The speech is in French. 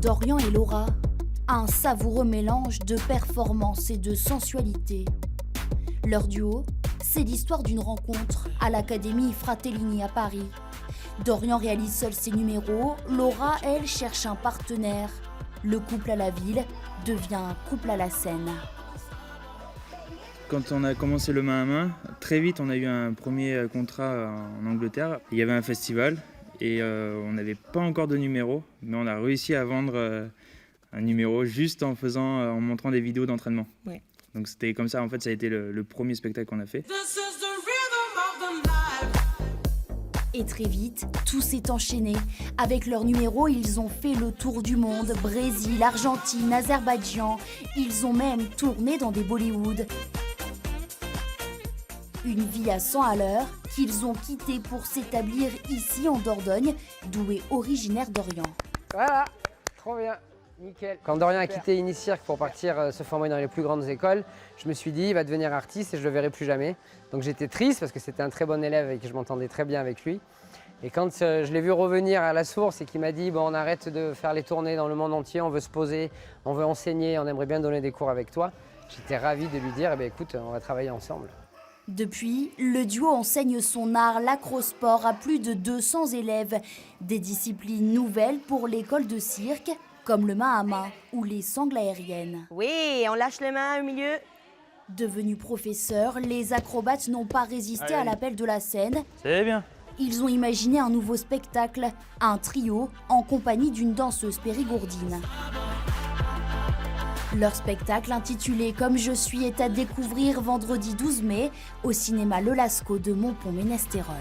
Dorian et Laura, un savoureux mélange de performance et de sensualité. Leur duo, c'est l'histoire d'une rencontre à l'Académie Fratellini à Paris. Dorian réalise seul ses numéros, Laura, elle, cherche un partenaire. Le couple à la ville devient couple à la scène. Quand on a commencé le main à main, très vite on a eu un premier contrat en Angleterre. Il y avait un festival et on n'avait pas encore de numéro, mais on a réussi à vendre un numéro juste en montrant des vidéos d'entraînement. Ouais. Donc c'était comme ça, en fait, ça a été le premier spectacle qu'on a fait. Et très vite, tout s'est enchaîné. Avec leurs numéros, ils ont fait le tour du monde. Brésil, Argentine, Azerbaïdjan. Ils ont même tourné dans des Bollywood. Une vie à 100 à l'heure qu'ils ont quittée pour s'établir ici en Dordogne, d'où est originaire Dorian. Voilà, trop bien, nickel. Quand Dorian a quitté Unicirque pour partir se former dans les plus grandes écoles, je me suis dit il va devenir artiste et je le verrai plus jamais. Donc j'étais triste parce que c'était un très bon élève et que je m'entendais très bien avec lui. Et quand je l'ai vu revenir à la source et qu'il m'a dit bon, on arrête de faire les tournées dans le monde entier, on veut se poser, on veut enseigner, on aimerait bien donner des cours avec toi, j'étais ravi de lui dire eh bien, écoute, on va travailler ensemble. Depuis, le duo enseigne son art, l'acrosport, à plus de 200 élèves. Des disciplines nouvelles pour l'école de cirque, comme le main à main ou les sangles aériennes. Oui, on lâche les mains au milieu. Devenus professeurs, les acrobates n'ont pas résisté à l'appel de la scène. C'est bien. Ils ont imaginé un nouveau spectacle, un trio en compagnie d'une danseuse périgourdine. Leur spectacle intitulé Comme je suis est à découvrir vendredi 12 mai au cinéma Le Lascaux de Montpont-Ménestérol.